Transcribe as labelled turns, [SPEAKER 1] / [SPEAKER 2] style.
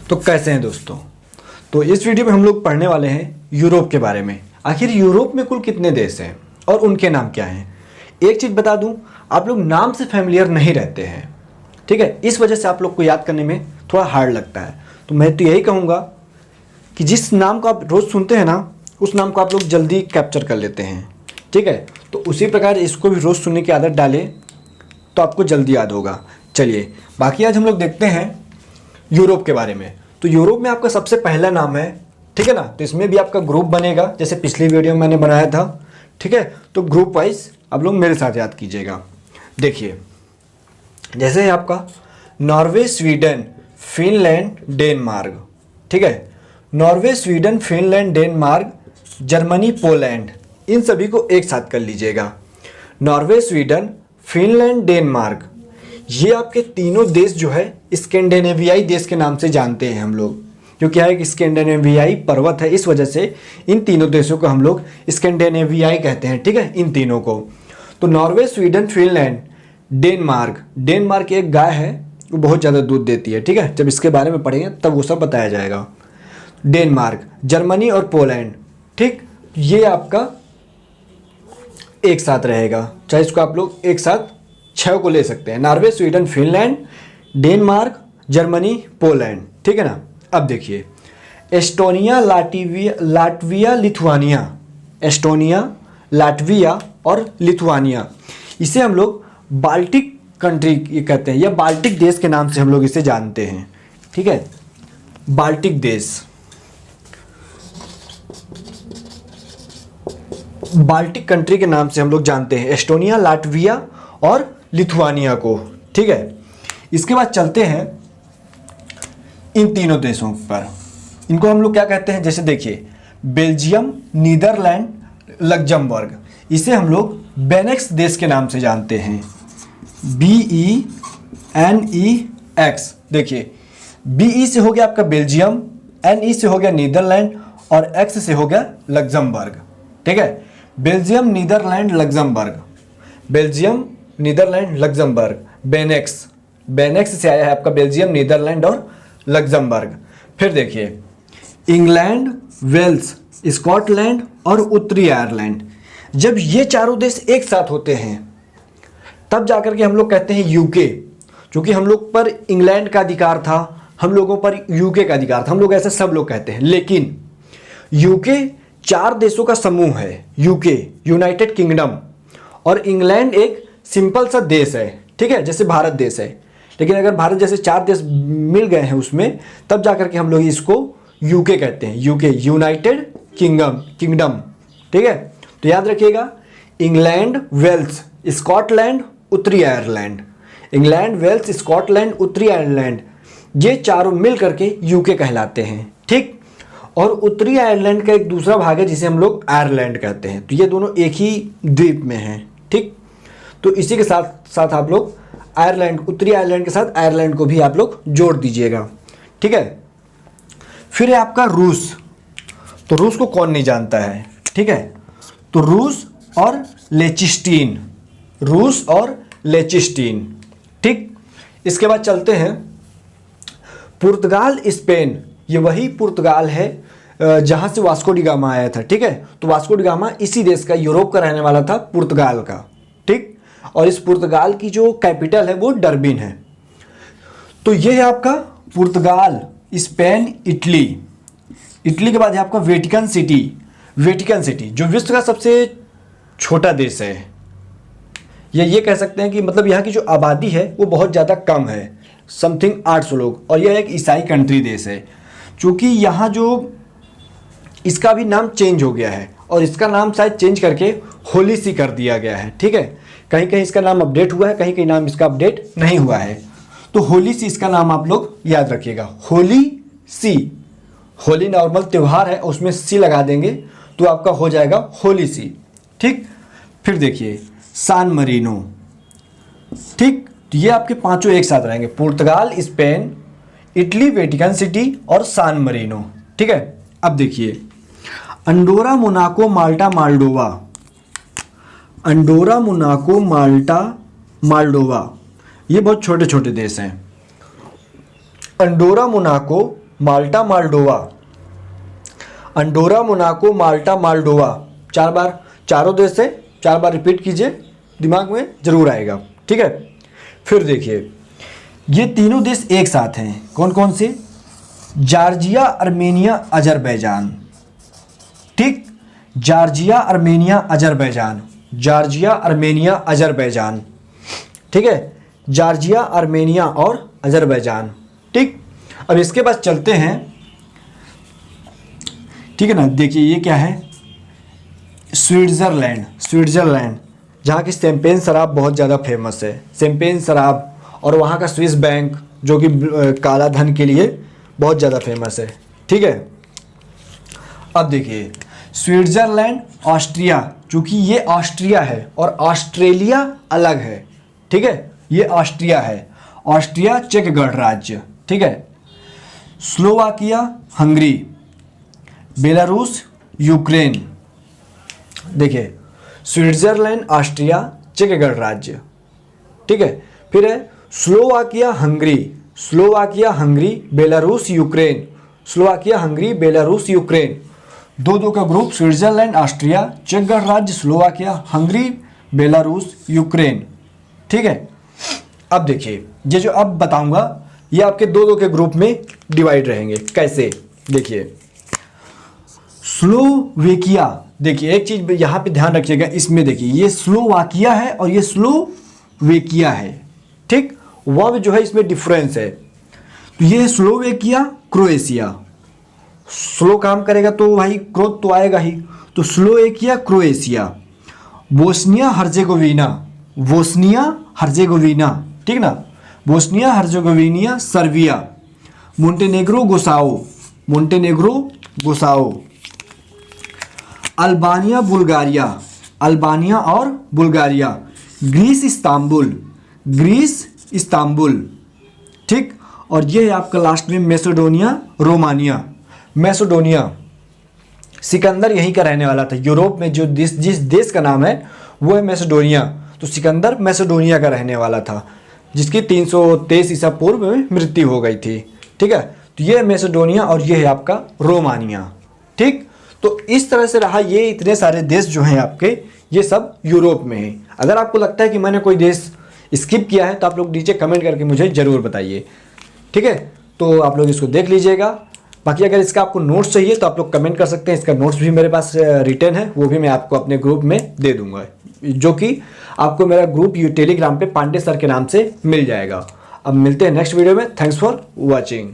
[SPEAKER 1] तो कैसे हैं दोस्तों। तो इस वीडियो में हम लोग पढ़ने वाले हैं यूरोप के बारे में। आखिर यूरोप में कुल कितने देश हैं और उनके नाम क्या हैं। एक चीज़ बता दूं, आप लोग नाम से फैमिलियर नहीं रहते हैं, ठीक है। इस वजह से आप लोग को याद करने में थोड़ा हार्ड लगता है। तो मैं तो यही कहूँगा कि जिस नाम को आप रोज़ सुनते हैं ना, उस नाम को आप लोग जल्दी कैप्चर कर लेते हैं, ठीक है। तो उसी प्रकार इसको भी रोज़ सुनने की आदत डालें तो आपको जल्दी याद होगा। चलिए बाकी आज हम लोग देखते हैं यूरोप के बारे में। तो यूरोप में आपका सबसे पहला नाम है, ठीक है ना। तो इसमें भी आपका ग्रुप बनेगा जैसे पिछली वीडियो में मैंने बनाया था, ठीक है। तो ग्रुप वाइज आप लोग मेरे साथ याद कीजिएगा। देखिए जैसे है आपका नॉर्वे, स्वीडन, फिनलैंड, डेनमार्क, ठीक है। Norway, Sweden, Finland, Denmark, Germany, Poland, इन सभी को एक साथ कर लीजिएगा। नॉर्वे, स्वीडन, फिनलैंड, डेनमार्क, ये आपके तीनों देश जो है स्कैंडिनेवियाई देश के नाम से जानते हैं हम लोग, क्योंकि यहाँ एक स्कैंडिनेवियाई पर्वत है, इस वजह से इन तीनों देशों को हम लोग स्कैंडिनेवियाई कहते हैं, ठीक है, इन तीनों को। तो Norway, Sweden, Finland, Denmark, Denmark एक गाय है वो बहुत ज़्यादा दूध देती है, ठीक है। जब इसके बारे में पढ़ेंगे तब वो सब बताया जाएगा। डेनमार्क, जर्मनी और पोलैंड, ठीक, ये आपका एक साथ रहेगा। चाहे इसको आप लोग एक साथ 6 को ले सकते हैं। Norway, Sweden, Finland, Denmark, Germany, Poland, ठीक है ना। अब देखिए Estonia, Latvia, Lithuania, Estonia, Latvia और लिथुआनिया, इसे हम लोग बाल्टिक कंट्री कहते हैं या बाल्टिक देश के नाम से हम लोग इसे जानते हैं, ठीक है। बाल्टिक देश, बाल्टिक कंट्री के नाम से हम लोग जानते हैं एस्टोनिया, लाटविया और लिथुआनिया को, ठीक है। इसके बाद चलते हैं इन तीनों देशों पर। इनको हम लोग क्या कहते हैं, जैसे देखिए बेल्जियम, नीदरलैंड, लग्जमबर्ग, इसे हम लोग बेनेक्स देश के नाम से जानते हैं। BENEX, देखिए BE से हो गया आपका बेल्जियम, NE से हो गया नीदरलैंड और X से हो गया लग्जमबर्ग, ठीक है। Belgium, Netherlands, Luxembourg, Belgium, Netherlands, Luxembourg, Benelux, Benelux से आया है आपका बेल्जियम, नीदरलैंड और लग्जमबर्ग। फिर देखिए इंग्लैंड, वेल्स, स्कॉटलैंड और उत्तरी आयरलैंड, जब ये चारों देश एक साथ होते हैं तब जाकर के हम लोग कहते हैं यूके। क्योंकि हम लोग पर इंग्लैंड का अधिकार था, हम लोगों पर यूके का अधिकार था, हम लोग ऐसे सब लोग कहते हैं। लेकिन यूके 4 देशों का समूह है, यूके यूनाइटेड किंगडम, और इंग्लैंड एक सिंपल सा देश है, ठीक है, जैसे भारत देश है। लेकिन अगर भारत जैसे 4 देश मिल गए हैं उसमें, तब जाकर के हम लोग इसको यूके कहते हैं, यूके यूनाइटेड किंगडम, ठीक है। तो याद रखिएगा इंग्लैंड, वेल्स, स्कॉटलैंड, उत्तरी आयरलैंड, इंग्लैंड, वेल्स, स्कॉटलैंड, उत्तरी आयरलैंड, ये चारों मिल करके यूके कहलाते हैं, ठीक। और उत्तरी आयरलैंड का एक दूसरा भाग है जिसे हम लोग आयरलैंड कहते हैं। तो ये दोनों एक ही द्वीप में हैं, ठीक। तो इसी के साथ साथ आप लोग आयरलैंड, उत्तरी आयरलैंड के साथ आयरलैंड को भी आप लोग जोड़ दीजिएगा, ठीक है। फिर है आपका रूस। तो रूस को कौन नहीं जानता है, ठीक है। तो रूस और लेचिस्टीन, रूस और लेचिस्टीन, ठीक। इसके बाद चलते हैं पुर्तगाल, स्पेन, ये वही पुर्तगाल है जहाँ से वास्को डी गामा आया था, ठीक है। तो वास्को डी गामा इसी देश का, यूरोप का रहने वाला था, पुर्तगाल का, ठीक। और इस पुर्तगाल की जो कैपिटल है वो डरबिन है। तो ये है आपका पुर्तगाल, स्पेन, इटली। इटली के बाद है आपका वेटिकन सिटी, वेटिकन सिटी जो विश्व का सबसे छोटा देश है। ये कह सकते हैं कि मतलब यहाँ की जो आबादी है वो बहुत ज़्यादा कम है, समथिंग 800 लोग, और यह एक ईसाई कंट्री देश है। चूँकि यहाँ जो इसका भी नाम चेंज हो गया है और इसका नाम शायद चेंज करके होली सी कर दिया गया है, ठीक है। कहीं कहीं इसका नाम अपडेट हुआ है, कहीं कहीं नाम इसका अपडेट नहीं हुआ है। तो होली सी इसका नाम आप लोग याद रखिएगा, होली सी। होली नॉर्मल त्यौहार है, उसमें सी लगा देंगे तो आपका हो जाएगा होली सी, ठीक। फिर देखिए सान मरीनो, ठीक। तो ये आपके पांचों एक साथ रहेंगे, पुर्तगाल, स्पेन, इटली, वेटिकन सिटी और सान मरीनो, ठीक है। अब देखिए अंडोरा, मोनाको, माल्टा, माल्डोवा, अंडोरा, मोनाको, माल्टा, माल्डोवा, ये बहुत छोटे छोटे देश हैं। अंडोरा, मोनाको, माल्टा, माल्डोवा। अंडोरा, मोनाको, माल्टा, माल्डोवा। 4 बार, चारों देश से 4 बार रिपीट कीजिए, दिमाग में जरूर आएगा। ठीक है, फिर देखिए ये तीनों देश एक साथ हैं, कौन कौन से? Georgia, Armenia, Azerbaijan. ठीक, Georgia, Armenia, Azerbaijan. Georgia, Armenia, Azerbaijan. ठीक है, जॉर्जिया, अर्मेनिया और अजरबैजान। ठीक, अब इसके बाद चलते हैं। ठीक है ना, देखिए ये क्या है? स्विट्ज़रलैंड। स्विट्ज़रलैंड जहाँ की शैंपेन शराब बहुत ज़्यादा फेमस है, शैंपेन शराब, और वहाँ का स्विस बैंक जो कि काला धन के लिए बहुत ज़्यादा फेमस है। ठीक है, अब देखिए स्विट्ज़रलैंड, ऑस्ट्रिया, चूँकि ये ऑस्ट्रिया है और ऑस्ट्रेलिया अलग है। ठीक है, ये ऑस्ट्रिया है, ऑस्ट्रिया चेक गणराज्य। ठीक है, स्लोवाकिया, हंगरी, बेलारूस, यूक्रेन। देखिए स्विट्ज़रलैंड, ऑस्ट्रिया, चेक गणराज्य। ठीक है, फिर है Slovakia, Hungary, Slovakia, Hungary, Belarus, Ukraine, Slovakia, Hungary, Belarus, Ukraine. दो का ग्रुप, स्विट्ज़रलैंड, ऑस्ट्रिया, चेक गणराज्य, स्लोवाकिया, हंगरी, बेलारूस, यूक्रेन। ठीक है, अब देखिए ये जो अब बताऊंगा ये आपके दो के ग्रुप में डिवाइड रहेंगे। कैसे? देखिए स्लोवेकिया, देखिए एक चीज यहाँ पे ध्यान रखिएगा, इसमें देखिए ये स्लोवाकिया है और ये स्लोवेकिया है। ठीक, वह जो है इसमें डिफरेंस है। तो ये स्लोवेकिया, क्रोएशिया। स्लो काम करेगा तो भाई क्रोध तो आएगा ही, तो Slovakia, Croatia. Bosnia Herzegovina, Bosnia Herzegovina. ठीक ना, Bosnia Herzegovina, Serbia. Montenegro, Kosovo, Montenegro, Kosovo. Albania, Bulgaria, Albania और Bulgaria. Greece, Istanbul, Greece, Istanbul. ठीक, और ये है आपका लास्ट में मैसेडोनिया, रोमानिया। मैसेडोनिया, सिकंदर यहीं का रहने वाला था। यूरोप में जो जिस देश का नाम है वो है मैसेडोनिया, तो सिकंदर मैसेडोनिया का रहने वाला था, जिसकी 323 ईसा पूर्व में मृत्यु हो गई थी। ठीक है, तो ये है मैसेडोनिया और ये है आपका रोमानिया। ठीक, तो इस तरह से रहा, ये इतने सारे देश जो हैं आपके, ये सब यूरोप में हैं। अगर आपको लगता है कि मैंने कोई देश स्किप किया है तो आप लोग नीचे कमेंट करके मुझे ज़रूर बताइए। ठीक है, तो आप लोग इसको देख लीजिएगा। बाकी अगर इसका आपको नोट्स चाहिए तो आप लोग कमेंट कर सकते हैं, इसका नोट्स भी मेरे पास रिटर्न है, वो भी मैं आपको अपने ग्रुप में दे दूंगा, जो कि आपको मेरा ग्रुप टेलीग्राम पे पांडे सर के नाम से मिल जाएगा। अब मिलते हैं नेक्स्ट वीडियो में। Thanks for watching.